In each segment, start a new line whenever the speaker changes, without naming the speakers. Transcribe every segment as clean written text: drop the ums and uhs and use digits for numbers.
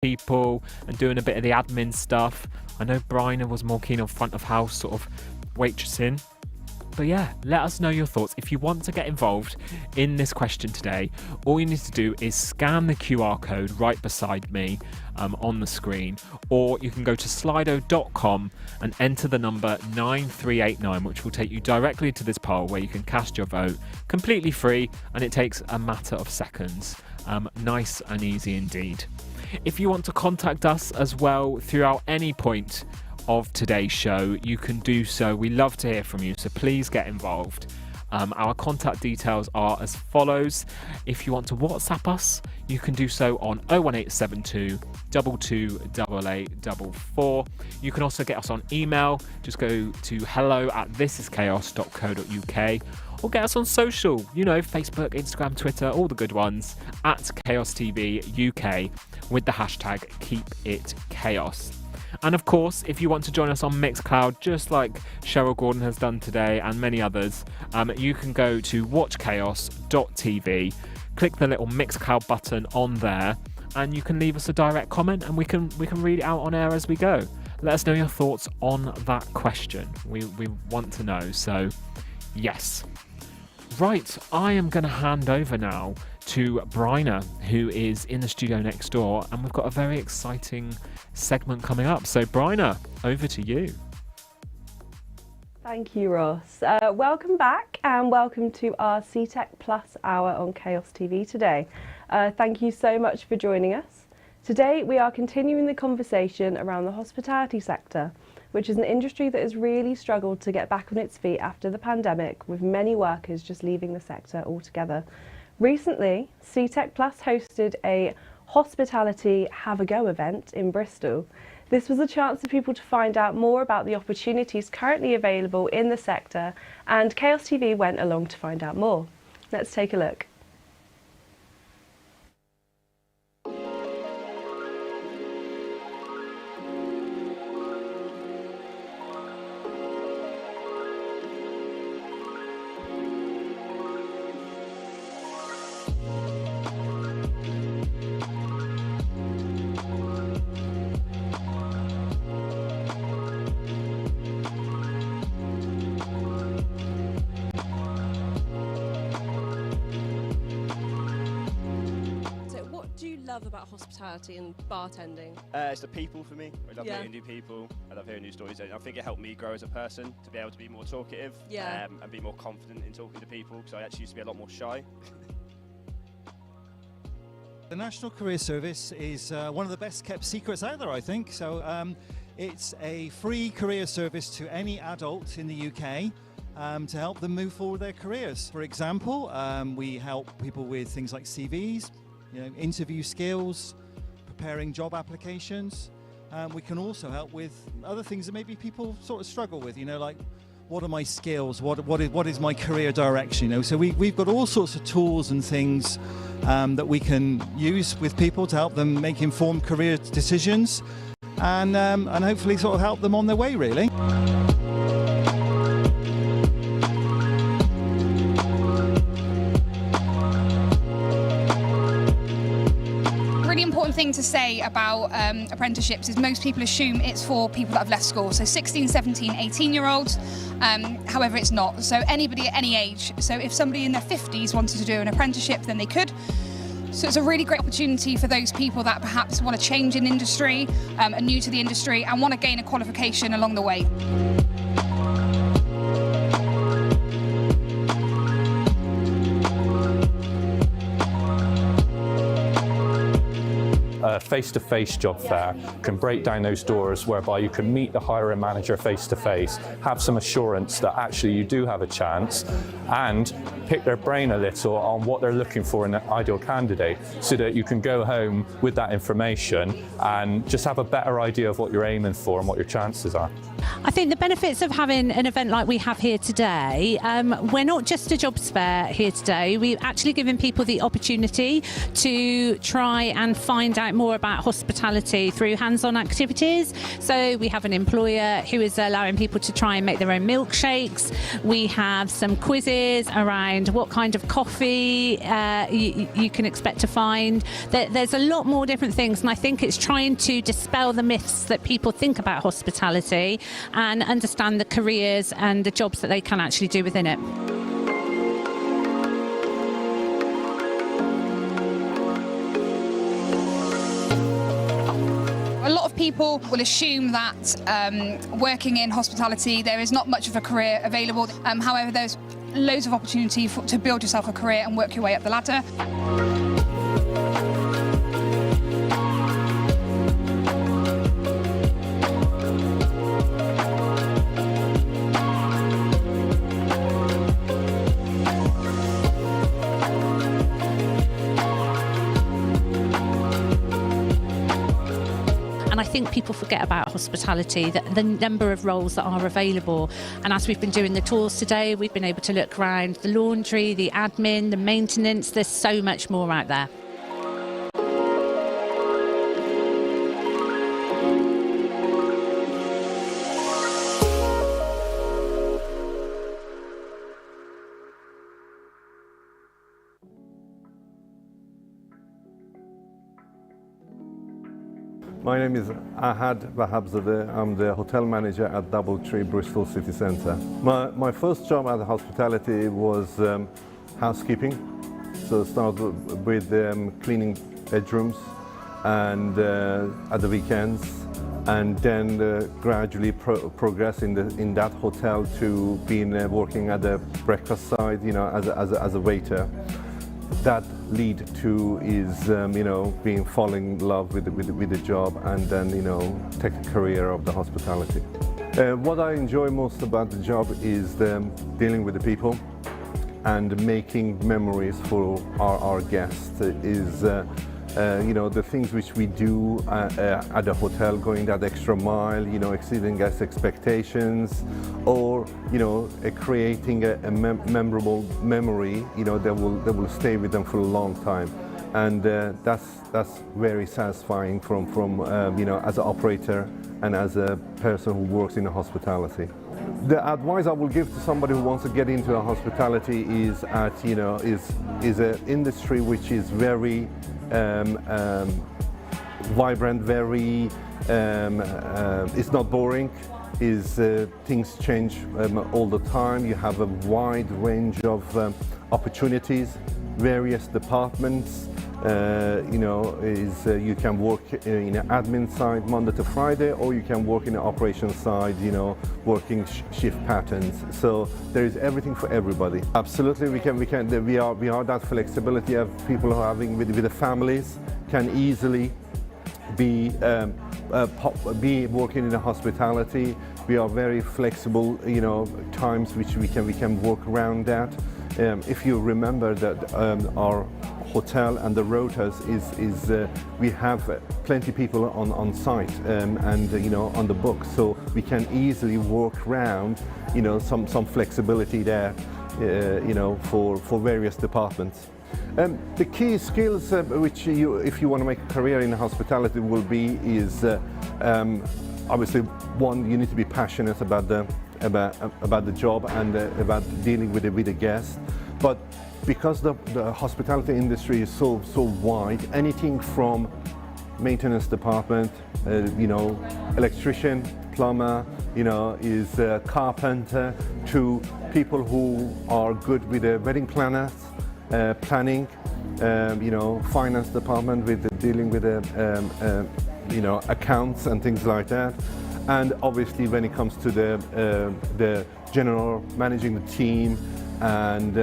people and doing a bit of the admin stuff. I know Bryna was more keen on front of house, sort of waitressing. But yeah, let us know your thoughts. If you want to get involved in this question today, all you need to do is scan the QR code right beside me on the screen, or you can go to slido.com and enter the number 9389, which will take you directly to this poll where you can cast your vote completely free, and it takes a matter of seconds. Nice and easy indeed. If you want to contact us as well throughout any point of today's show, you can do so. We love to hear from you, so please get involved. Our contact details are as follows. If you want to WhatsApp us, you can do so on 01872 228844. You can also get us on email. Just go to hello@thisischaos.co.uk, or get us on social, Facebook, Instagram, Twitter, all the good ones, at Chaos TV UK with the hashtag KeepItChaos. And of course, if you want to join us on Mixcloud, just like Cheryl Gordon has done today and many others, you can go to watchchaos.tv, click the little Mixcloud button on there, and you can leave us a direct comment, and we can read it out on air as we go. Let us know your thoughts on that question. We want to know. So, yes. Right, I am going to hand over now to Bryna, who is in the studio next door, and we've got a very exciting segment coming up. So Bryna, over to you.
Thank you, Ross. Welcome back, and welcome to our CTech Plus Hour on Chaos TV today. Thank you so much for joining us. Today we are continuing the conversation around the hospitality sector, which is an industry that has really struggled to get back on its feet after the pandemic, with many workers just leaving the sector altogether. Recently, CTech Plus hosted a hospitality have a go event in Bristol. This was a chance for people to find out more about the opportunities currently available in the sector, and Chaos TV went along to find out more. Let's take a look.
About hospitality and bartending?
It's the people for me. I love meeting new people. I love hearing new stories. I think it helped me grow as a person to be able to be more talkative and be more confident in talking to people, because I actually used to be a lot more shy.
The National Career Service is one of the best kept secrets out there, I think. So it's a free career service to any adult in the UK to help them move forward their careers. For example, we help people with things like CVs, interview skills, preparing job applications. We can also help with other things that maybe people sort of struggle with, like what are my skills, what is my career direction, So we've got all sorts of tools and things that we can use with people to help them make informed career decisions, and hopefully sort of help them on their way, really.
Important thing to say about apprenticeships is most people assume it's for people that have left school, so 16, 17, 18-year-olds. However, it's not. So anybody at any age. So if somebody in their 50s wanted to do an apprenticeship, then they could. So it's a really great opportunity for those people that perhaps want to change in industry, are new to the industry, and want to gain a qualification along the way.
A face-to-face job fair can break down those doors whereby you can meet the hiring manager face-to-face, have some assurance that actually you do have a chance, and pick their brain a little on what they're looking for in an ideal candidate, so that you can go home with that information and just have a better idea of what you're aiming for and what your chances are.
I think the benefits of having an event like we have here today, we're not just a jobs fair here today, we're actually giving people the opportunity to try and find out more more about hospitality through hands-on activities. So we have an employer who is allowing people to try and make their own milkshakes. We have some quizzes around what kind of coffee you can expect to find. There's a lot more different things, and I think it's trying to dispel the myths that people think about hospitality and understand the careers and the jobs that they can actually do within it.
A lot of people will assume that working in hospitality there is not much of a career available. However, there's loads of opportunity to build yourself a career and work your way up the ladder.
And I think people forget about hospitality, the number of roles that are available. And as we've been doing the tours today, we've been able to look around the laundry, the admin, the maintenance. There's so much more out there.
My name is Ahad Vahabzadeh. I'm the hotel manager at Doubletree Bristol City Centre. My first job at hospitality was housekeeping. So I started with cleaning bedrooms and at the weekends, and then gradually progress in that hotel to being working at the breakfast side, as a waiter. That lead to is being falling in love with the job, and then take a career of the hospitality. What I enjoy most about the job is dealing with the people and making memories for our guests. Is the things which we do at the hotel, going that extra mile, exceeding guest expectations, or creating a memorable memory, that will stay with them for a long time, and that's very satisfying from as an operator and as a person who works in the hospitality. The advice I will give to somebody who wants to get into the hospitality is is an industry which is very vibrant, very it's not boring. Things change all the time. You have a wide range of opportunities, various departments. You can work in an admin side Monday to Friday, or you can work in the operations side, working shift patterns. So there is everything for everybody. Absolutely, we are that flexibility of people who are having with the families can easily be working in the hospitality. We are very flexible, times which we can work around that. If you remember that our hotel and the rotas is we have plenty people on site and on the book, so we can easily work around some flexibility there for various departments. The key skills which if you want to make a career in hospitality will be is obviously one, you need to be passionate about the job and about dealing with the guests, but because the hospitality industry is so wide, anything from maintenance department, electrician, plumber, is carpenter, to people who are good with wedding planners, planning, finance department with dealing with accounts and things like that. And obviously when it comes to the general managing the team, and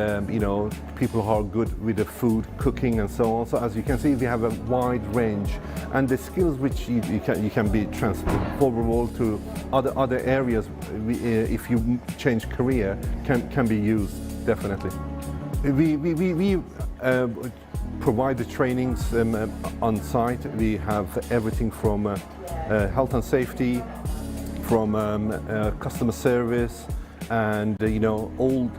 people who are good with the food, cooking and so on. So as you can see, we have a wide range, and the skills which you can be transferable to other areas if you change career can be used, definitely. We provide the trainings on site. We have everything from health and safety, from customer service, and all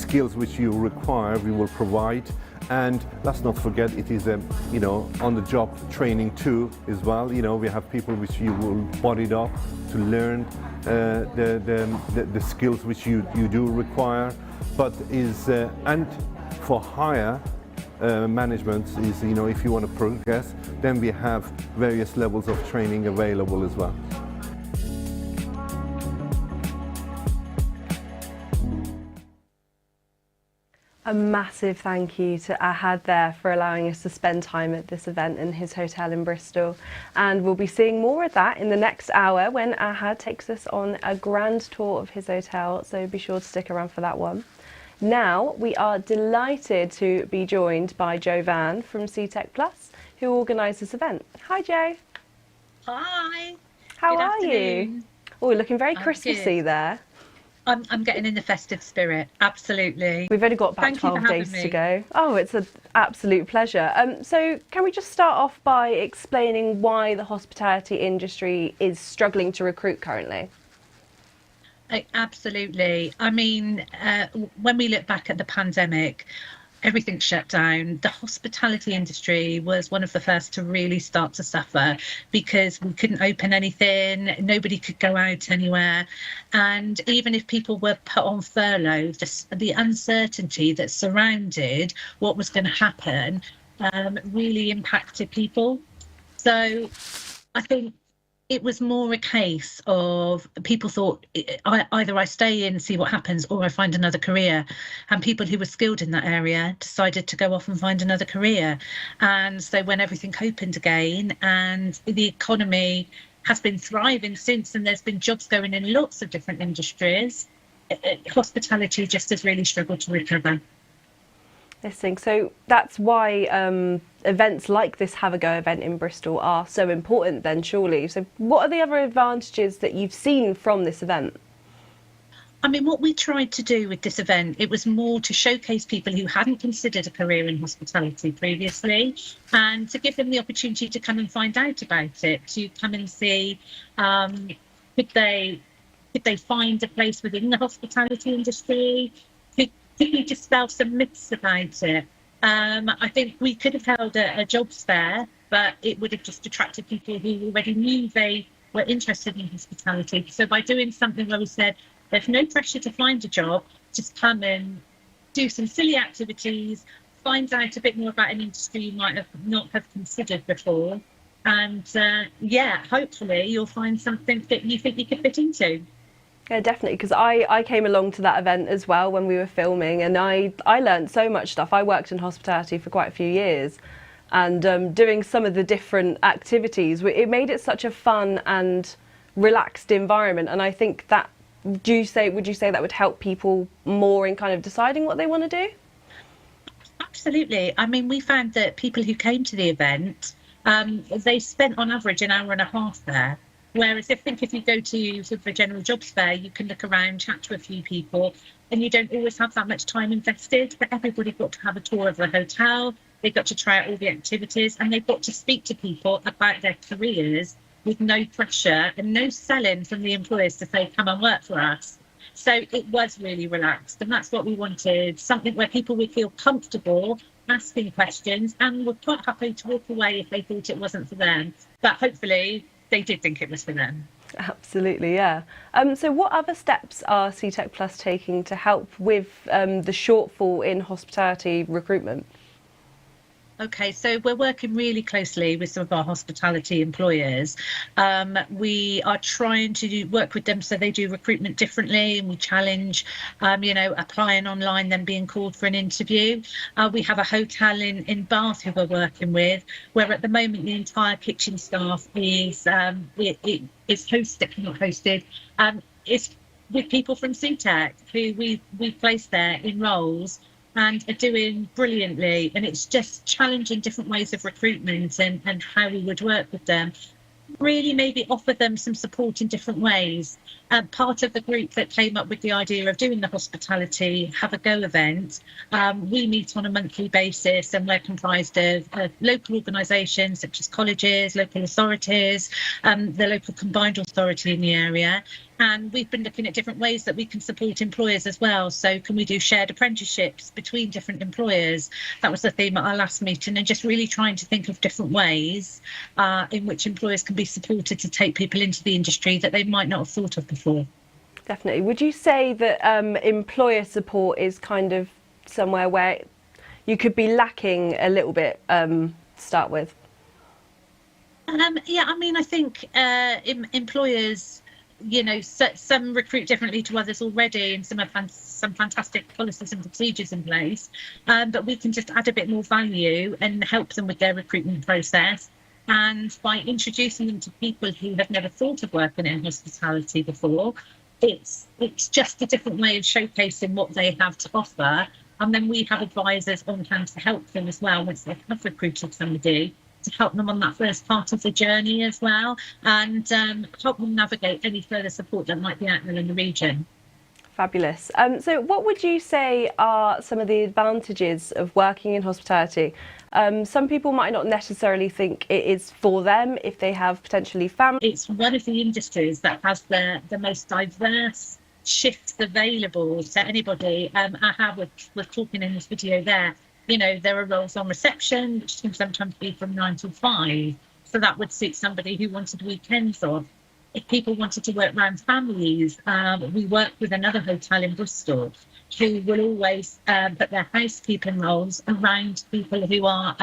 skills which you require we will provide, And let's not forget, it is a, you know, on-the-job training too as well. You know, we have people which you will bodied up to learn the skills which you do require, but is and for higher management is, you know, if you want to progress, then we have various levels of training available as well.
A massive thank you to Ahad there for allowing us to spend time at this event in his hotel in Bristol. And we'll be seeing more of that in the next hour when Ahad takes us on a grand tour of his hotel, so be sure to stick around for that one. Now, we are delighted to be joined by Jo Van from CTech Plus, who organised this event. Hi, Jo.
Hi.
How
Good
are
afternoon.
you? Oh, you're looking very
I'm
Christmassy
good.
there.
I'm getting in the festive spirit, absolutely.
We've only got about
Thank you for
12
having
days
me.
to go. Oh, it's an absolute pleasure. So can we just start off by explaining why the hospitality industry is struggling to recruit currently?
Absolutely. I mean, when we look back at the pandemic, everything shut down. The hospitality industry was one of the first to really start to suffer because we couldn't open anything, nobody could go out anywhere. And even if people were put on furlough, the uncertainty that surrounded what was going to happen really impacted people. So I think it was more a case of people thought either I stay in, see what happens, or I find another career. And people who were skilled in that area decided to go off and find another career. And so when everything opened again and the economy has been thriving since, and there's been jobs going in lots of different industries, hospitality just has really struggled to recover.
So that's why events like this Have a Go event in Bristol are so important then, surely. So what are the other advantages that you've seen from this event?
I mean, what we tried to do with this event, it was more to showcase people who hadn't considered a career in hospitality previously, and to give them the opportunity to come and find out about it, to come and see could they find a place within the hospitality industry, could we dispel some myths about it. I think we could have held a jobs fair, but it would have just attracted people who already knew they were interested in hospitality. So by doing something where we said, there's no pressure to find a job, just come and do some silly activities, find out a bit more about an industry you might not have considered before. And hopefully you'll find something that you think you could fit into.
Yeah, definitely, because I came along to that event as well when we were filming, and I learned so much stuff. I worked in hospitality for quite a few years, and doing some of the different activities, it made it such a fun and relaxed environment. And I think that, would you say that would help people more in kind of deciding what they want to do?
Absolutely. I mean, we found that people who came to the event, they spent on average an hour and a half there. Whereas I think if you go to sort of a general jobs fair, you can look around, chat to a few people, and you don't always have that much time invested. But everybody got to have a tour of the hotel, they got to try out all the activities, and they got to speak to people about their careers with no pressure and no selling from the employers to say, come and work for us. So it was really relaxed, and that's what we wanted, something where people would feel comfortable asking questions and were quite happy to walk away if they thought it wasn't for them. But hopefully they did think it was for them.
Absolutely, yeah. So what other steps are CTech Plus taking to help with the shortfall in hospitality recruitment?
Okay, so we're working really closely with some of our hospitality employers. We are trying to work with them so they do recruitment differently, and we challenge, applying online, then being called for an interview. We have a hotel in Bath who we're working with, where at the moment the entire kitchen staff is hosted. It's with people from CTech who we've placed there in roles and are doing brilliantly, and it's just challenging different ways of recruitment and how we would work with them. Really maybe offer them some support in different ways. Part of the group that came up with the idea of doing the hospitality Have a Go event, we meet on a monthly basis, and we're comprised of local organisations such as colleges, local authorities, the local combined authority in the area. And we've been looking at different ways that we can support employers as well. So can we do shared apprenticeships between different employers? That was the theme at our last meeting, and just really trying to think of different ways in which employers can be supported to take people into the industry that they might not have thought of before.
Definitely. Would you say that employer support is kind of somewhere where you could be lacking a little bit to start with?
Yeah, I mean, I think employers, you know, some recruit differently to others already, and some have some fantastic policies and procedures in place, but we can just add a bit more value and help them with their recruitment process. And by introducing them to people who have never thought of working in hospitality before, it's just a different way of showcasing what they have to offer. And then we have advisors on hand to help them as well once they have recruited somebody, to help them on that first part of the journey as well, and help them navigate any further support that might be out there in the region.
Fabulous. So what would you say are some of the advantages of working in hospitality? Some people might not necessarily think it is for them if they have potentially family.
It's one of the industries that has the most diverse shifts available to anybody. We're talking in this video there. You know, there are roles on reception, which can sometimes be from 9 till 5. So that would suit somebody who wanted weekends off. If people wanted to work around families, we work with another hotel in Bristol who will always put their housekeeping roles around people who are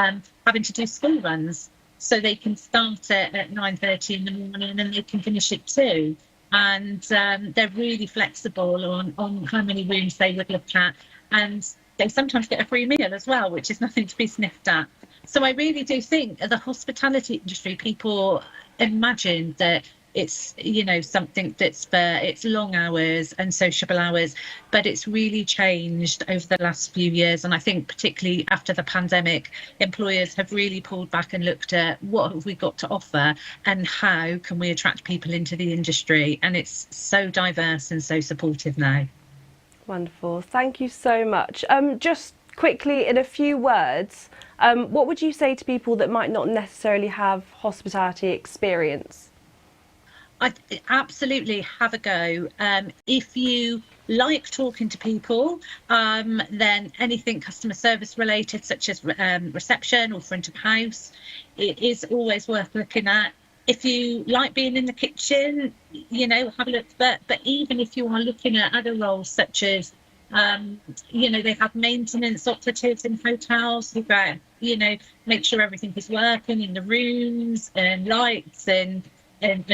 having to do school runs. So they can start at 9:30 in the morning and they can finish at 2. And they're really flexible on how many rooms they would look at. And they sometimes get a free meal as well, which is nothing to be sniffed at. So I really do think the hospitality industry, people imagine that it's, you know, something that's for it's long hours and sociable hours, but it's really changed over the last few years. And I think particularly after the pandemic, employers have really pulled back and looked at what have we got to offer and how can we attract people into the industry. And it's so diverse and so supportive now.
Wonderful. Thank you so much. Just quickly, in a few words, what would you say to people that might not necessarily have hospitality experience?
I absolutely have a go. If you like talking to people, then anything customer service related, such as reception or front of house, it is always worth looking at. If you like being in the kitchen, you know, have a look. But even if you are looking at other roles such as, you know, they have maintenance operatives in hotels who go, you know, make sure everything is working in the rooms and lights and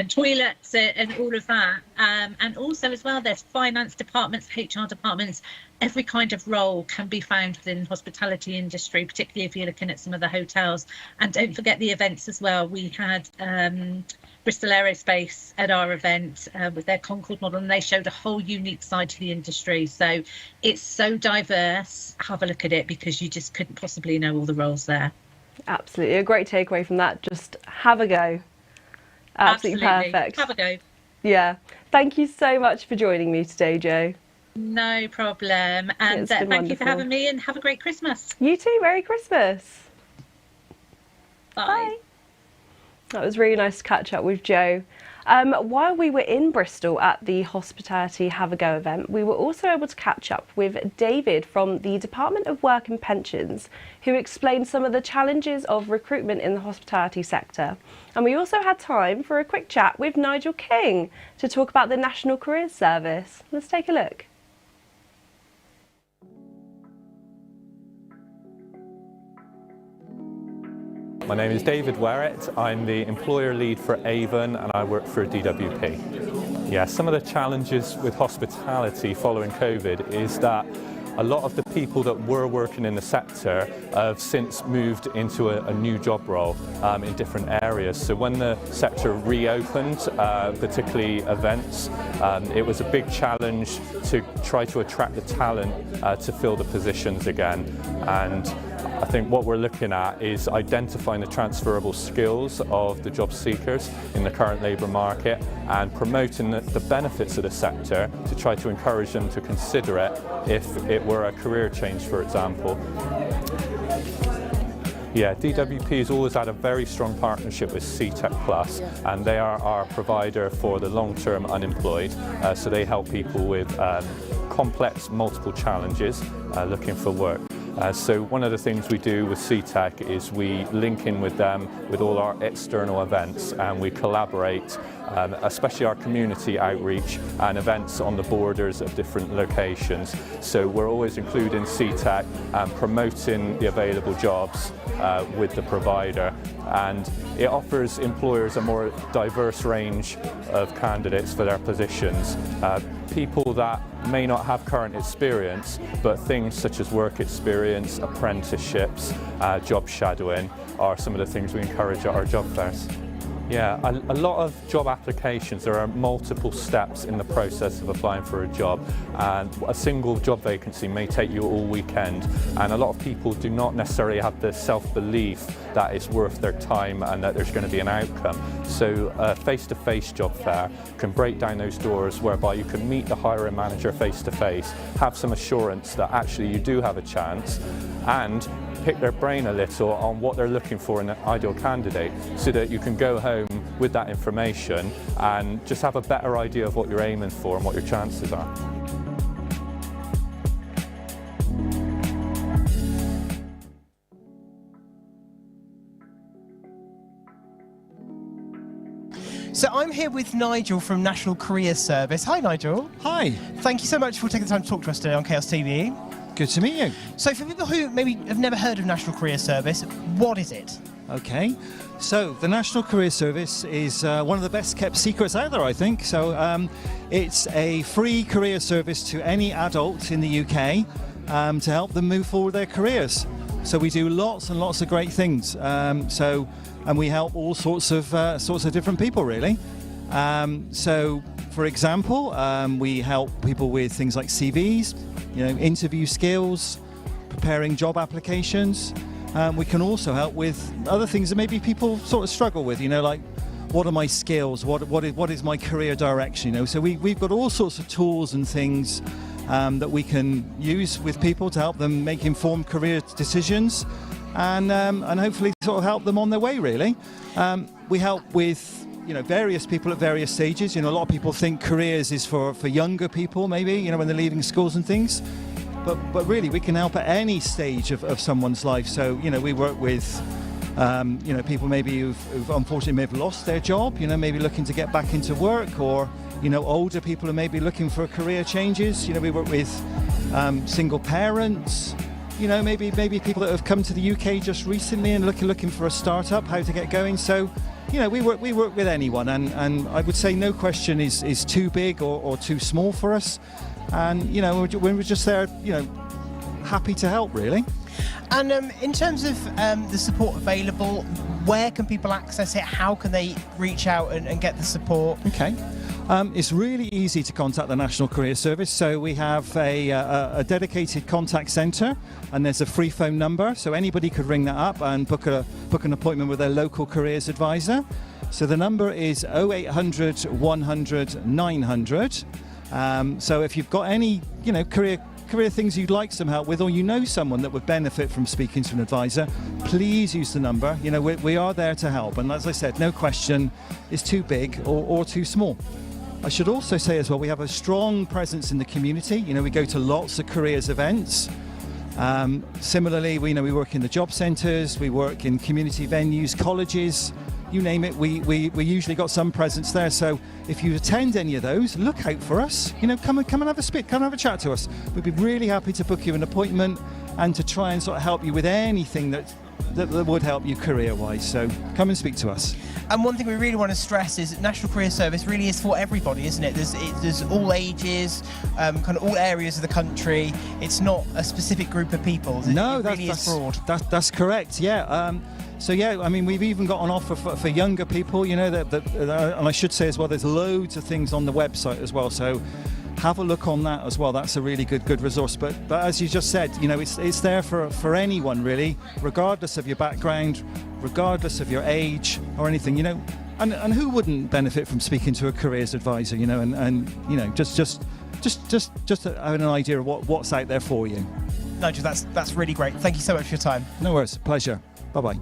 toilets and all of that. And also as well, there's finance departments, HR departments. Every kind of role can be found within the hospitality industry, particularly if you're looking at some of the hotels. And don't forget the events as well. We had Bristol Aerospace at our event with their Concorde model, and they showed a whole unique side to the industry. So it's so diverse. Have a look at it because you just couldn't possibly know all the roles there.
Absolutely. A great takeaway from that. Just have a go. Absolutely perfect.
Have a go.
Yeah. Thank you so much for joining me today, Jo.
No problem. And thank you for having me, and have a great Christmas.
You too. Merry Christmas.
Bye.
Bye. That was really nice to catch up with Jo. While we were in Bristol at the Hospitality Have a Go event, we were also able to catch up with David from the Department of Work and Pensions, who explained some of the challenges of recruitment in the hospitality sector. And we also had time for a quick chat with Nigel King to talk about the National Careers Service. Let's take a look.
My name is David Werrett. I'm the employer lead for Avon and I work for DWP. Yeah, some of the challenges with hospitality following COVID is that a lot of the people that were working in the sector have since moved into a new job role in different areas. So when the sector reopened, particularly events, it was a big challenge to try to attract the talent to fill the positions again. And I think what we're looking at is identifying the transferable skills of the job seekers in the current labour market and promoting the benefits of the sector to try to encourage them to consider it if it were a career change, for example. Yeah, DWP has always had a very strong partnership with CTEC Plus, and they are our provider for the long-term unemployed. So they help people with complex multiple challenges looking for work. So one of the things we do with CTEC is we link in with them with all our external events, and we collaborate, especially our community outreach and events on the borders of different locations. So we're always including CTEC and promoting the available jobs with the provider, and it offers employers a more diverse range of candidates for their positions. People that may not have current experience, but things such as work experience, apprenticeships, job shadowing are some of the things we encourage at our job fairs. Yeah, a lot of job applications, there are multiple steps in the process of applying for a job, and a single job vacancy may take you all weekend, and a lot of people do not necessarily have the self-belief that it's worth their time and that there's going to be an outcome. So a face-to-face job fair can break down those doors whereby you can meet the hiring manager face-to-face, have some assurance that actually you do have a chance, and pick their brain a little on what they're looking for in an ideal candidate, so that you can go home with that information and just have a better idea of what you're aiming for and what your chances are.
So I'm here with Nigel from National Career Service. Hi, Nigel.
Hi.
Thank you so much for taking the time to talk to us today on Chaos TV.
Good to meet you.
So for people who maybe have never heard of National Career Service, what is it?
Okay, so the National Career Service is one of the best kept secrets out there, I think. So it's a free career service to any adult in the UK to help them move forward their careers. So we do lots and lots of great things. And we help all sorts of different people, really. So, for example, we help people with things like CVs, interview skills, preparing job applications. We can also help with other things that maybe people sort of struggle with, like what are my skills, what is my career direction, So we've got all sorts of tools and things that we can use with people to help them make informed career decisions, and hopefully sort of help them on their way, really. We help with various people at various stages. A lot of people think careers is for younger people, maybe, when they're leaving schools and things. But really, we can help at any stage of someone's life. So, we work with, people maybe who've unfortunately may have lost their job, maybe looking to get back into work, or, older people who may be looking for career changes. We work with single parents, maybe people that have come to the UK just recently and looking for a startup, how to get going. So, we work with anyone, and I would say no question is too big or too small for us. And we're just there, happy to help, really.
And in terms of the support available, where can people access it? How can they reach out and get the support?
Okay. It's really easy to contact the National Career Service. So we have a dedicated contact centre, and there's a free phone number, so anybody could ring that up and book an appointment with their local careers advisor. So the number is 0800 100 900. So if you've got any career things you'd like some help with, or someone that would benefit from speaking to an advisor, please use the number. We are there to help, and as I said, no question is too big or too small. I should also say as well, we have a strong presence in the community. We go to lots of careers events. Similarly, we work in the job centres, we work in community venues, colleges, you name it. We usually got some presence there. So if you attend any of those, look out for us. Come and have a speak, come and have a chat to us. We'd be really happy to book you an appointment and to try and sort of help you with anything that would help you career-wise. So come and speak to us.
And one thing we really want to stress is that National Career Service really is for everybody, isn't it? There's all ages, kind of all areas of the country. It's not a specific group of people.
No,
that's
is broad. That's correct. Yeah. So yeah, I mean, we've even got an offer for younger people. And I should say as well, there's loads of things on the website as well. So have a look on that as well. That's a really good resource. But as you just said, it's there for anyone really, regardless of your background, regardless of your age or anything. And who wouldn't benefit from speaking to a careers advisor? And just have an idea of what's out there for you.
Nigel, that's really great. Thank you so much for your time.
No worries, pleasure. Bye-bye.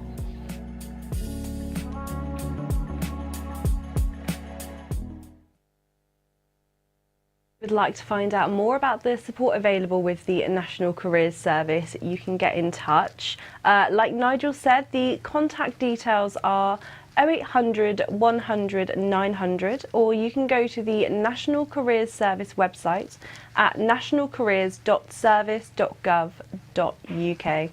Would like to find out more about the support available with the National Careers Service, you can get in touch. Like Nigel said, the contact details are 0800 100 900, or you can go to the National Careers Service website at nationalcareers.service.gov.uk.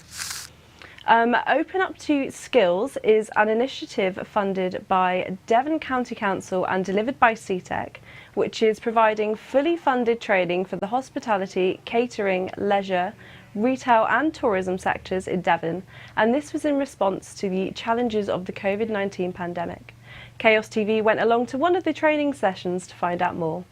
Open Up to Skills is an initiative funded by Devon County Council and delivered by CTEC, which is providing fully funded training for the hospitality, catering, leisure, retail and tourism sectors in Devon, and this was in response to the challenges of the COVID-19 pandemic. Chaos TV went along to one of the training sessions to find out more.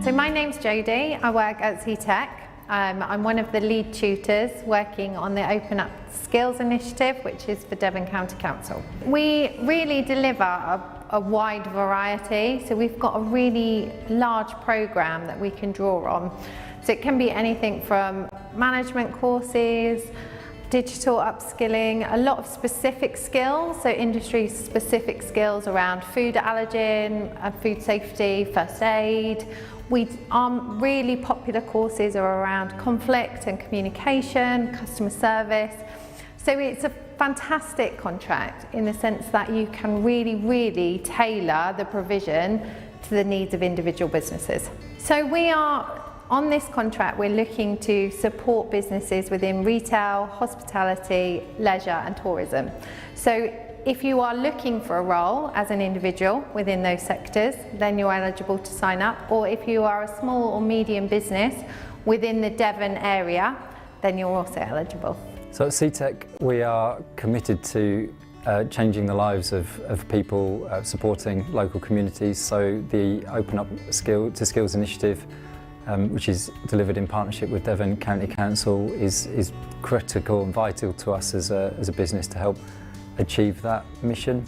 So my name's Jodie, I work at CTEC. I'm one of the lead tutors working on the Open Up Skills initiative, which is for Devon County Council. We really deliver a wide variety, so we've got a really large programme that we can draw on. So it can be anything from management courses, digital upskilling, a lot of specific skills, so industry specific skills around food allergen, food safety, first aid. Our really popular courses are around conflict and communication, customer service. So it's a fantastic contract in the sense that you can really tailor the provision to the needs of individual businesses. So on this contract, we're looking to support businesses within retail, hospitality, leisure and tourism. So if you are looking for a role as an individual within those sectors, then you're eligible to sign up. Or if you are a small or medium business within the Devon area, then you're also eligible.
So at CTEC, we are committed to changing the lives of people, supporting local communities. So the Open Up to Skills initiative, which is delivered in partnership with Devon County Council, is critical and vital to us as a business to help achieve that mission.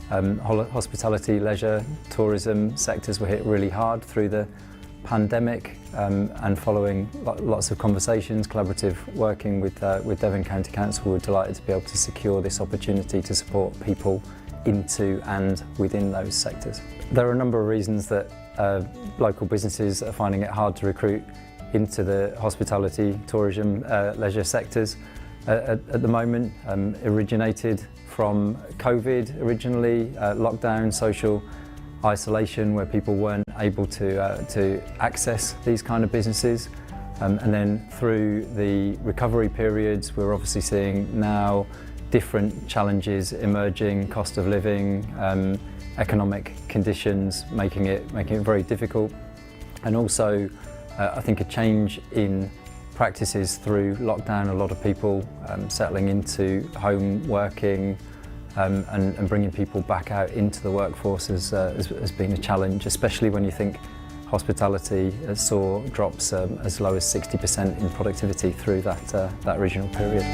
Hospitality, leisure, tourism sectors were hit really hard through the pandemic, and following lots of conversations, collaborative working with Devon County Council, we're delighted to be able to secure this opportunity to support people into and within those sectors. There are a number of reasons that local businesses are finding it hard to recruit into the hospitality, tourism, leisure sectors at the moment. Originated from COVID originally, lockdown, social isolation, where people weren't able to access these kind of businesses. And then through the recovery periods, we're obviously seeing now different challenges emerging, cost of living, economic conditions, making it very difficult. And also, I think a change in practices through lockdown, a lot of people settling into home working, and bringing people back out into the workforce has been a challenge, especially when you think hospitality saw drops as low as 60% in productivity through that original period.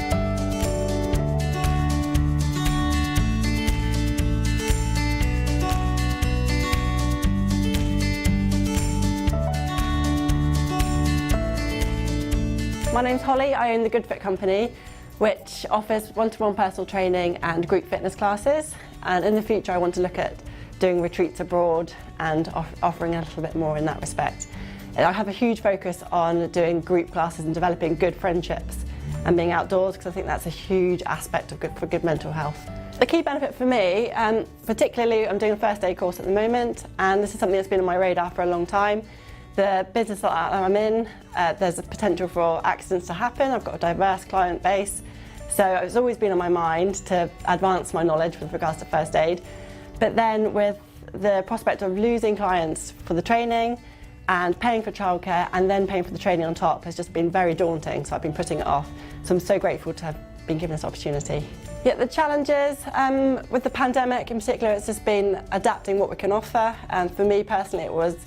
My name's Holly, I own the Good Fit company, which offers one-to-one personal training and group fitness classes. And in the future I want to look at doing retreats abroad and offering a little bit more in that respect. I have a huge focus on doing group classes and developing good friendships and being outdoors, because I think that's a huge aspect of good mental health. The key benefit for me, particularly I'm doing a first aid course at the moment, and this is something that's been on my radar for a long time. The business that I'm in, there's a potential for accidents to happen. I've got a diverse client base, so it's always been on my mind to advance my knowledge with regards to first aid. But then with the prospect of losing clients for the training and paying for childcare and then paying for the training on top has just been very daunting, so I've been putting it off. So I'm so grateful to have been given this opportunity. Yeah, the challenges with the pandemic in particular, it's just been adapting what we can offer. And for me personally, it was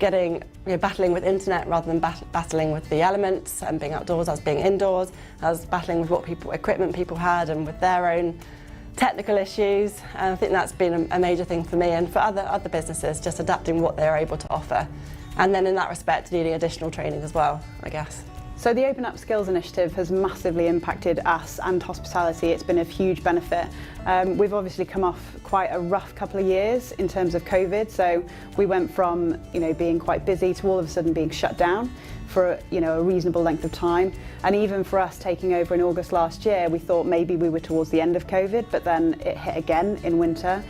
battling with internet rather than battling with the elements and being outdoors. I was being indoors. I was battling with what equipment people had and with their own technical issues. And I think that's been a major thing for me and for other businesses, just adapting what they're able to offer and then in that respect needing additional training as well, I guess.
So the Open Up Skills initiative has massively impacted us and hospitality. It's been a huge benefit. We've obviously come off quite a rough couple of years in terms of COVID. So we went from being quite busy to all of a sudden being shut down for a reasonable length of time. And even for us taking over in August last year, we thought maybe we were towards the end of COVID, but then it hit again in winter.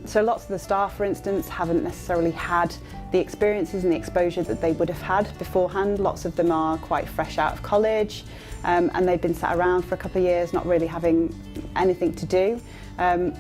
So lots of the staff, for instance, haven't necessarily had the experiences and the exposure that they would have had beforehand. Lots of them are quite fresh out of college, and they've been sat around for a couple of years not really having anything to do,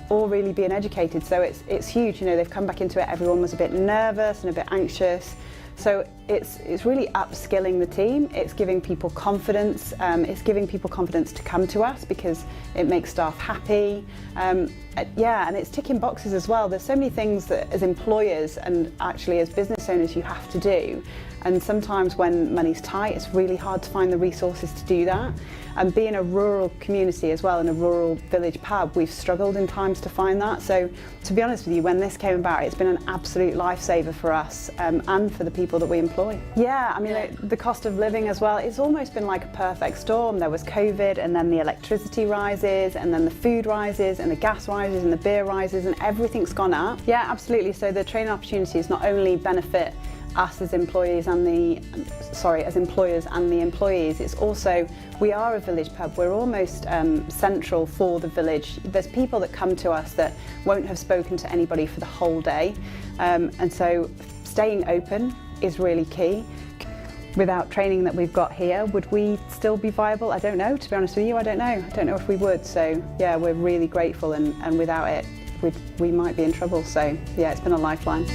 or really being educated. So it's huge, they've come back into it, everyone was a bit nervous and a bit anxious. So it's really upskilling the team. It's giving people confidence. It's giving people confidence to come to us because it makes staff happy. And it's ticking boxes as well. There's so many things that as employers and actually as business owners you have to do. And sometimes when money's tight, it's really hard to find the resources to do that. And being a rural community as well, in a rural village pub, we've struggled in times to find that. So to be honest with you, when this came about, it's been an absolute lifesaver for us and for the people that we employ. Yeah, I mean, the cost of living as well, it's almost been like a perfect storm. There was COVID, and then the electricity rises, and then the food rises, and the gas rises, and the beer rises, and everything's gone up. Yeah, absolutely. So the training opportunities not only benefit us as employees and as employers and the employees, it's also, we are a village pub, we're almost central for the village. There's people that come to us that won't have spoken to anybody for the whole day, and so staying open is really key. Without training that we've got here, would we still be viable? I don't know, to be honest with you, I don't know if we would. So yeah, we're really grateful, and without it we might be in trouble. So yeah, it's been a lifeline.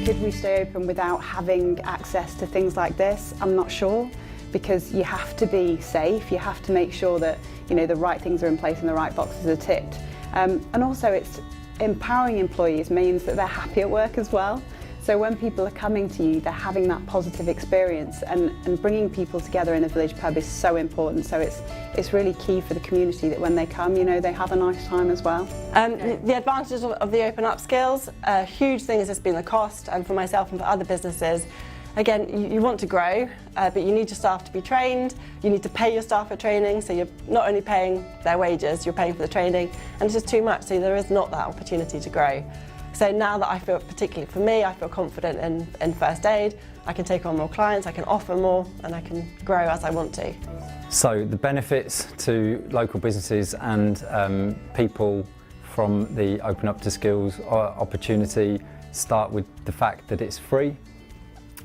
Could we stay open without having access to things like this? I'm not sure, because you have to be safe, you have to make sure that the right things are in place and the right boxes are ticked. And also it's empowering employees means that they're happy at work as well. So when people are coming to you, they're having that positive experience, and bringing people together in a village pub is so important. So it's really key for the community that when they come, they have a nice time as well.
The advantages of the Open Up Skills, a huge thing has just been the cost, and for myself and for other businesses. Again, you want to grow, but you need your staff to be trained, you need to pay your staff for training, so you're not only paying their wages, you're paying for the training, and it's just too much, so there is not that opportunity to grow. So now that I feel, particularly for me, I feel confident in first aid, I can take on more clients, I can offer more, and I can grow as I want to.
So the benefits to local businesses and people from the Open Up to Skills opportunity start with the fact that it's free.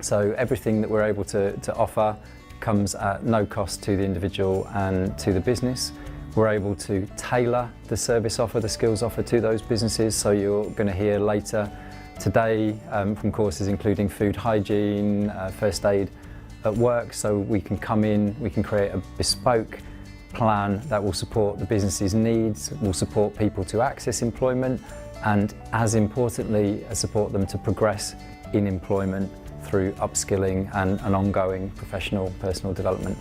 So everything that we're able to offer comes at no cost to the individual and to the business. We're able to tailor the service offer, the skills offer to those businesses. So you're going to hear later today from courses including food hygiene, first aid at work. So we can come in, we can create a bespoke plan that will support the business's needs, will support people to access employment, and as importantly, support them to progress in employment through upskilling and ongoing professional personal development.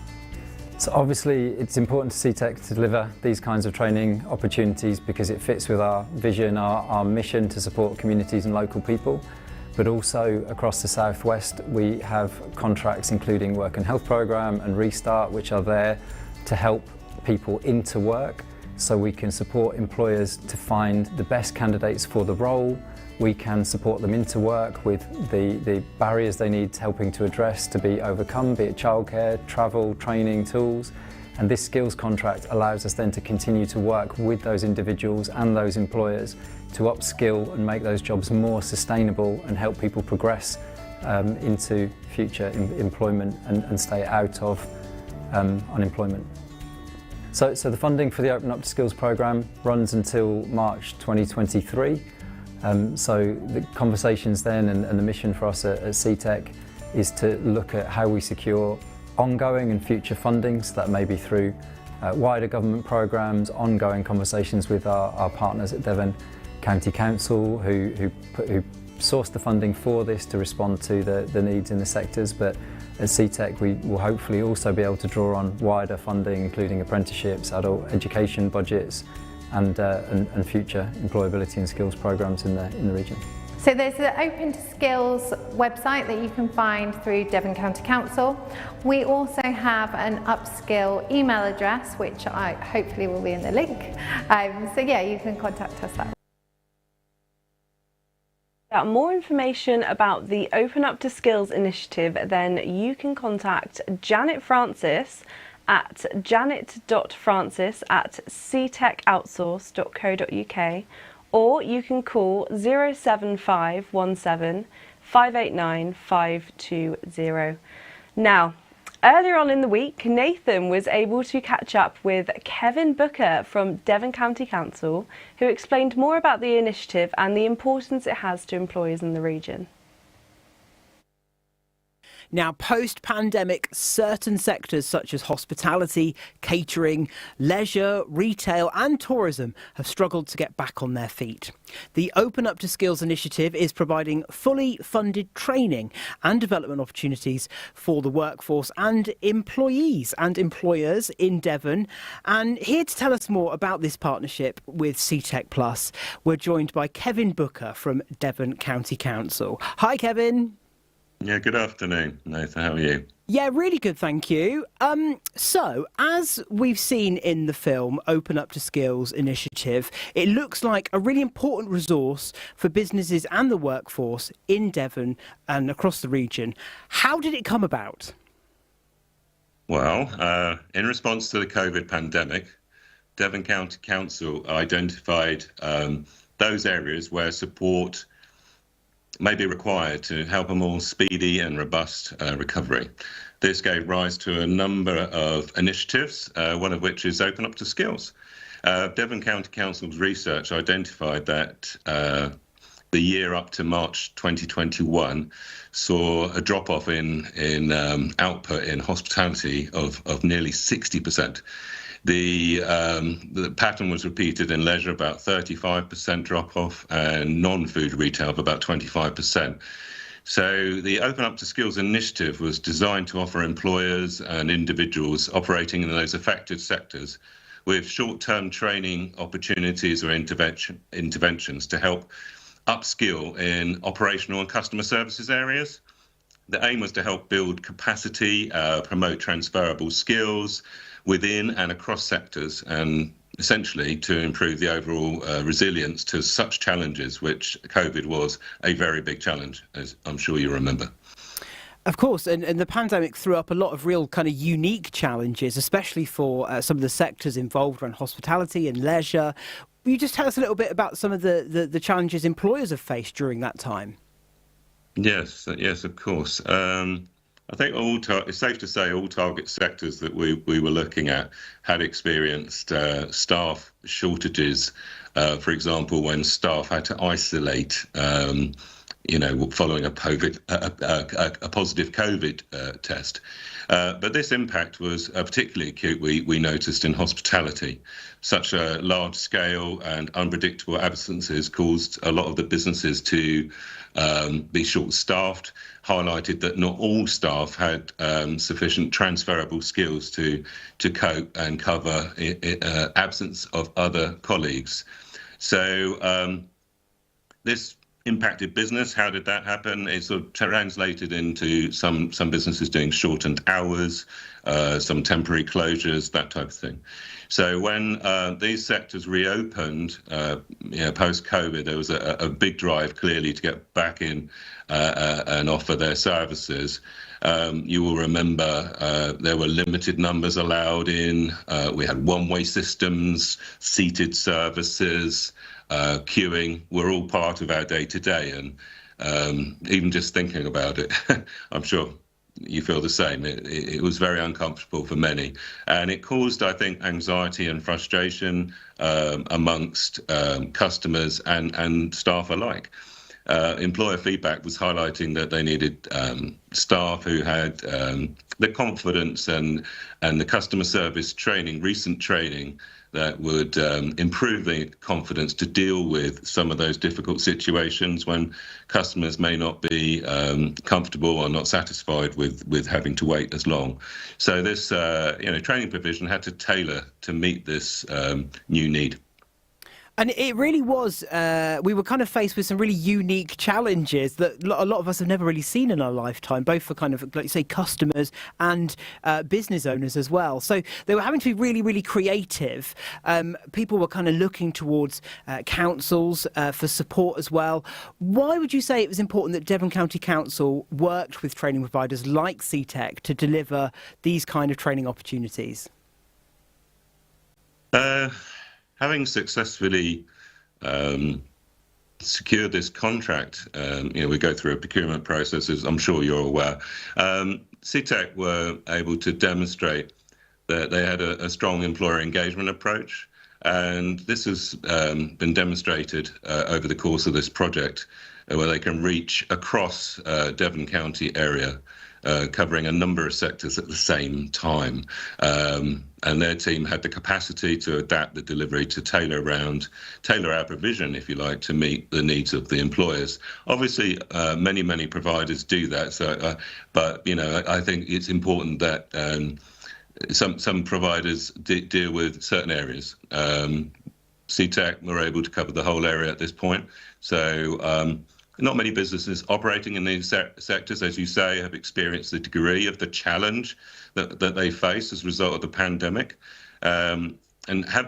So obviously it's important to CTEC to deliver these kinds of training opportunities because it fits with our vision, our mission to support communities and local people. But also across the Southwest we have contracts including Work and Health Programme and Restart, which are there to help people into work, so we can support employers to find the best candidates for the role. We can support them into work with the barriers they need helping to address to be overcome, be it childcare, travel, training, tools. And this skills contract allows us then to continue to work with those individuals and those employers to upskill and make those jobs more sustainable and help people progress into future employment and stay out of unemployment. So the funding for the Open Up to Skills programme runs until March 2023. So the conversations then and the mission for us at CTEC is to look at how we secure ongoing and future funding, so that may be through wider government programmes, ongoing conversations with our partners at Devon County Council who source the funding for this to respond to the needs in the sectors, but at CTEC we will hopefully also be able to draw on wider funding, including apprenticeships, adult education budgets, and future employability and skills programs in the region.
So there's the Open to Skills website that you can find through Devon County Council. We also have an Upskill email address, which I hopefully will be in the link. So yeah, you can contact us that way.
More information about the Open Up to Skills initiative, then you can contact Janet Francis at janet.francis@ctechoutsource.co.uk, or you can call 07517 589 520. Now, earlier on in the week, Nathan was able to catch up with Kevin Booker from Devon County Council, who explained more about the initiative and the importance it has to employers in the region.
Now, post-pandemic, certain sectors such as hospitality, catering, leisure, retail and tourism have struggled to get back on their feet. The Open Up to Skills initiative is providing fully funded training and development opportunities for the workforce and employees and employers in Devon. And here to tell us more about this partnership with CTEC Plus, we're joined by Kevin Booker from Devon County Council. Hi, Kevin.
Yeah, good afternoon, Nathan. How are you?
Yeah, really good, thank you. So, as we've seen in the film Open Up to Skills initiative, it looks like a really important resource for businesses and the workforce in Devon and across the region. How did it come about?
Well, in response to the COVID pandemic, Devon County Council identified those areas where support may be required to help a more speedy and robust recovery. This gave rise to a number of initiatives, one of which is Open Up to Skills. Devon County Council's research identified that the year up to March 2021 saw a drop-off in output in hospitality of nearly 60%. The pattern was repeated in leisure, about 35% drop-off, and non-food retail of about 25%. So the Open Up to Skills initiative was designed to offer employers and individuals operating in those affected sectors with short-term training opportunities or interventions to help upskill in operational and customer services areas. The aim was to help build capacity, promote transferable skills within and across sectors, and essentially to improve the overall resilience to such challenges, which COVID was a very big challenge, as I'm sure you remember.
Of course, and the pandemic threw up a lot of real kind of unique challenges, especially for some of the sectors involved around hospitality and leisure. Will you just tell us a little bit about some of the challenges employers have faced during that time?
Yes, of course. I think it's safe to say all target sectors that we were looking at had experienced staff shortages. For example, when staff had to isolate, following a positive COVID test. But this impact was particularly acute, we noticed, in hospitality. Such a large scale and unpredictable absences caused a lot of the businesses to be short-staffed, highlighted that not all staff had sufficient transferable skills to cope and cover absence of other colleagues. So this impacted business. How did that happen? It sort of translated into some businesses doing shortened hours, some temporary closures, that type of thing. So when these sectors reopened, post-COVID, there was a big drive clearly to get back in and offer their services. You will remember there were limited numbers allowed in. We had one-way systems, seated services, queuing were all part of our day-to-day, and even just thinking about it, I'm sure you feel the same. It was very uncomfortable for many, and it caused, I think, anxiety and frustration amongst customers and staff alike. employer feedback was highlighting that they needed staff who had the confidence and the customer service training, recent training, that would improve the confidence to deal with some of those difficult situations when customers may not be comfortable or not satisfied with having to wait as long. So this training provision had to tailor to meet this new need.
And it really was, we were kind of faced with some really unique challenges that a lot of us have never really seen in our lifetime, both for kind of, like you say, customers and business owners as well. So they were having to be really, really creative. People were kind of looking towards councils for support as well. Why would you say it was important that Devon County Council worked with training providers like CTEC to deliver these kind of training opportunities?
Having successfully secured this contract, we go through a procurement process, as I'm sure you're aware. CTEC were able to demonstrate that they had a strong employer engagement approach, and this has been demonstrated over the course of this project, where they can reach across Devon County area, covering a number of sectors at the same time. And their team had the capacity to adapt the delivery to tailor our provision, if you like, to meet the needs of the employers. Obviously, many providers do that. So, but I think it's important that some providers deal with certain areas. CTEC were able to cover the whole area at this point. So. Not many businesses operating in these sectors, as you say, have experienced the degree of the challenge that they face as a result of the pandemic, and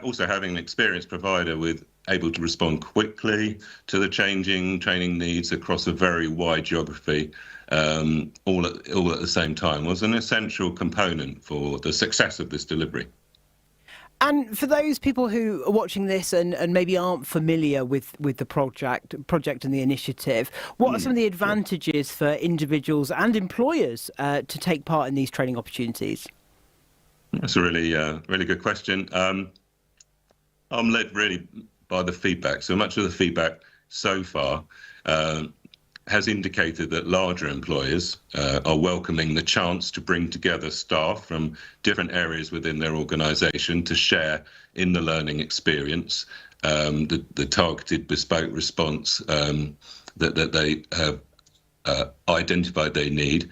also having an experienced provider able to respond quickly to the changing training needs across a very wide geography, all at the same time, was an essential component for the success of this delivery.
And for those people who are watching this and maybe aren't familiar with the project and the initiative, what are some of the advantages for individuals and employers to take part in these training opportunities?
That's a really good question. I'm led really by the feedback. So much of the feedback so far has indicated that larger employers are welcoming the chance to bring together staff from different areas within their organisation to share in the learning experience, the targeted bespoke response that they have identified they need,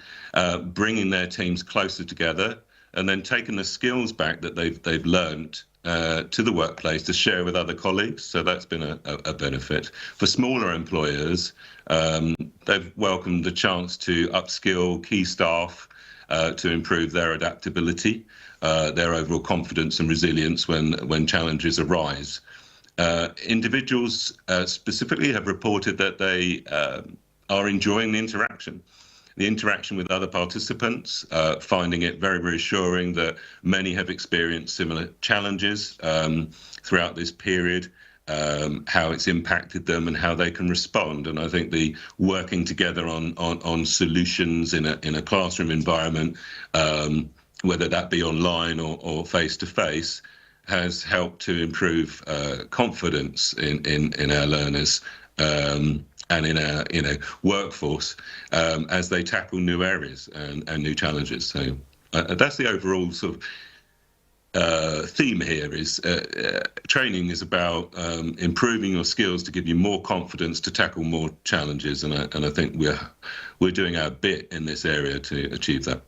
bringing their teams closer together, and then taking the skills back that they've learned to the workplace to share with other colleagues. So that's been a benefit. For smaller employers, they've welcomed the chance to upskill key staff to improve their adaptability, their overall confidence and resilience when challenges arise. Individuals specifically have reported that they are enjoying the interaction with other participants, finding it very reassuring that many have experienced similar challenges throughout this period, how it's impacted them and how they can respond. And I think the working together on solutions in a classroom environment, whether that be online or face-to-face, has helped to improve confidence in our learners and in our workforce as they tackle new areas and new challenges. So that's the overall sort of theme here. Is training is about improving your skills to give you more confidence to tackle more challenges, and I think we're doing our bit in this area to achieve that.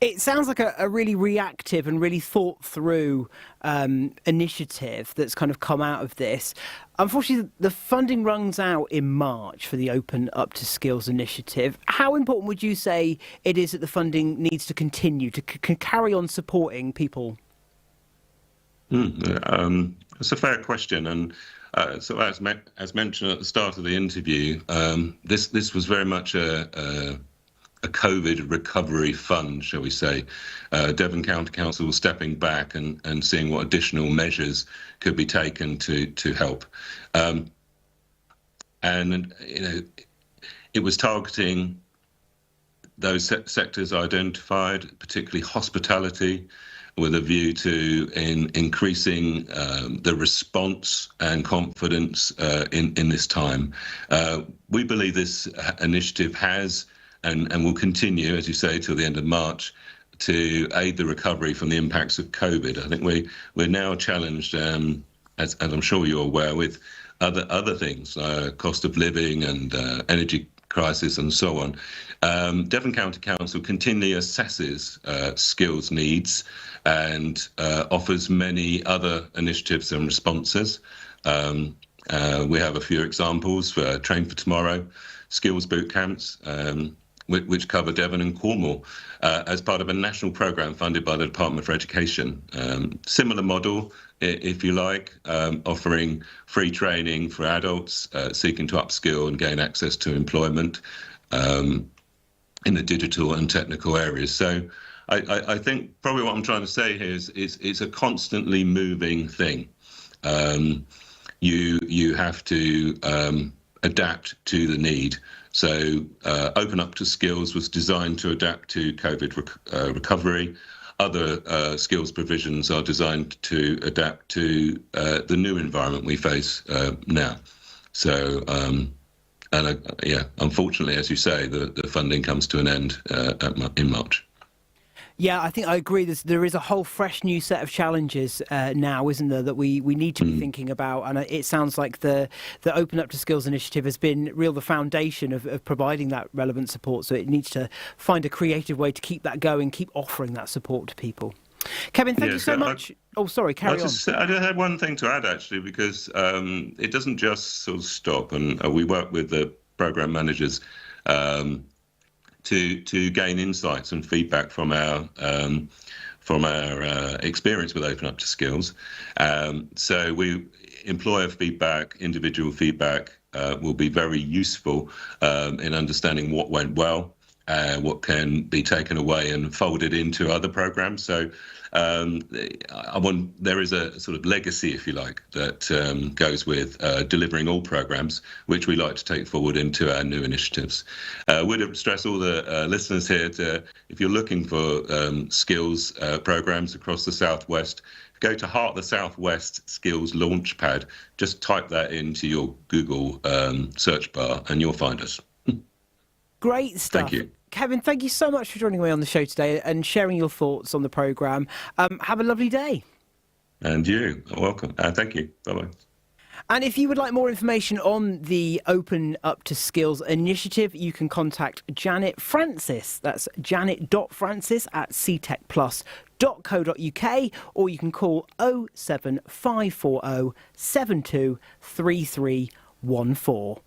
It sounds like a really reactive and really thought through initiative that's kind of come out of this. Unfortunately, the funding runs out in March for the Open Up to Skills initiative. How important would you say it is that the funding needs to continue to carry on supporting people?
It's a fair question, and so as mentioned at the start of the interview, this was very much a COVID recovery fund, shall we say. Devon County Council was stepping back and seeing what additional measures could be taken to help. And it was targeting those sectors identified, particularly hospitality, with a view to increasing the response and confidence in this time. We believe this initiative has and will continue, as you say, till the end of March, to aid the recovery from the impacts of COVID. I think we're now challenged, as I'm sure you're aware, with other things, cost of living and energy crisis and so on. Devon County Council continually assesses skills needs and offers many other initiatives and responses. We have a few examples for Train for Tomorrow, skills boot camps, which cover Devon and Cornwall as part of a national programme funded by the Department for Education. Similar model, if you like, offering free training for adults seeking to upskill and gain access to employment in the digital and technical areas. So I think probably what I'm trying to say here is it's a constantly moving thing. You have to adapt to the need. So Open Up to Skills was designed to adapt to COVID recovery. Other skills provisions are designed to adapt to the new environment we face now. So, unfortunately, as you say, the funding comes to an end in March.
Yeah, I think I agree. There is a whole fresh new set of challenges now, isn't there, that we need to be thinking about. And it sounds like the Open Up to Skills initiative has been the foundation of providing that relevant support. So it needs to find a creative way to keep that going, keep offering that support to people. Kevin, thank you so much. Carry on.
I just had one thing to add, actually, because it doesn't just sort of stop. And we work with the programme managers to gain insights and feedback from our experience with Open Up to Skills. So employer feedback, individual feedback will be very useful in understanding what went well, what can be taken away and folded into other programs. So there is a sort of legacy, if you like, that goes with delivering all programs, which we like to take forward into our new initiatives. Would stress all the listeners here if you're looking for skills programs across the Southwest, go to Heart the Southwest Skills Launchpad. Just type that into your Google search bar and you'll find us.
Great stuff.
Thank you.
Kevin, thank you so much for joining me on the show today and sharing your thoughts on the programme. Have a lovely day.
And you are welcome. Thank you. Bye-bye.
And if you would like more information on the Open Up to Skills initiative, you can contact Janet Francis. That's janet.francis@ctechplus.co.uk, or you can call 07540 723314.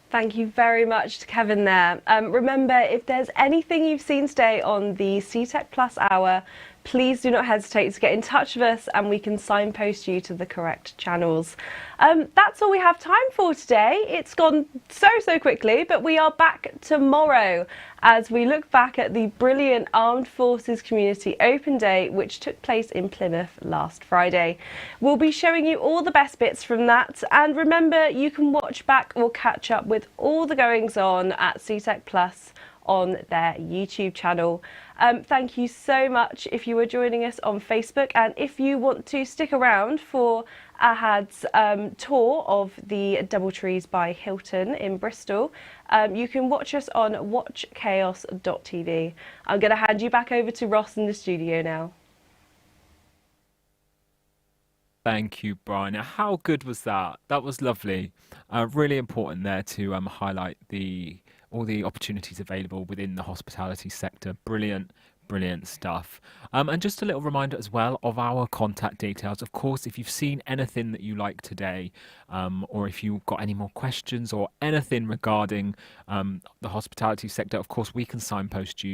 Thank you very much to Kevin there. Remember, if there's anything you've seen today on the CTech Plus Hour, please do not hesitate to get in touch with us and we can signpost you to the correct channels. That's all we have time for today. It's gone so quickly, but we are back tomorrow as we look back at the brilliant Armed Forces Community Open Day, which took place in Plymouth last Friday. We'll be showing you all the best bits from that. And remember, you can watch back or catch up with all the goings on at CTech Plus on their YouTube channel. Thank you so much if you were joining us on Facebook, and if you want to stick around for Ahad's tour of the Doubletrees by Hilton in Bristol, you can watch us on watchchaos.tv. I'm going to hand you back over to Ross in the studio now.
Thank you, Brian. How good was that? That was lovely. Really important there to highlight all the opportunities available within the hospitality sector. Brilliant stuff. And just a little reminder as well of our contact details. Of course, if you've seen anything that you like today, or if you've got any more questions or anything regarding the hospitality sector, of course, we can signpost you